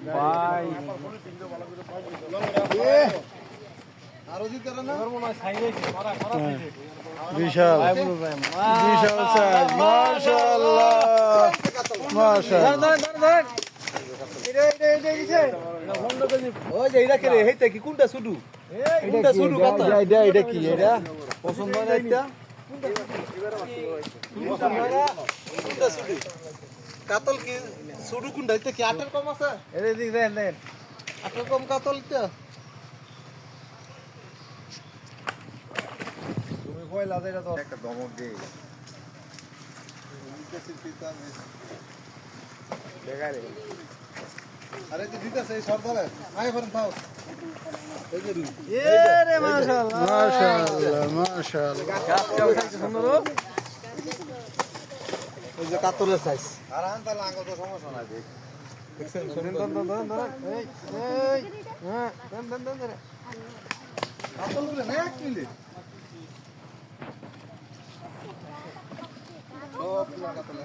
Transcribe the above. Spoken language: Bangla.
ভাই বিশাল বিশাল সাইজ মাশাআল্লাহ মাশাআল্লাহ ওই যে এটা কে রে হেইতে কি কোনটা শুধু কোনটা শুধু কত এটা কি এটা পছন্দ না এটা কোনটা শুধু কাতল কি শুধু কোনটা এটা কি আটের কম আছে এটা দিক দেন দেন আটের কম কাতল এটা তুমি কইলা যে এটা তো একটা ধমক দেই দেখা রে আরে তুই দিতেছ এই সরদারে আয় করেন থাও এই যে এ রে মাশাআল্লাহ মাশাআল্লাহ মাশাআল্লাহ গাছটা খাইছে সুন্দর এই যে কাতলের সাইজ আর আনতা লাঙ্গল তো সমস্যা নাই দেখ দেখছেন দেন এই হ্যাঁ দেন কাতল বলে না এক মিলে সব কাতল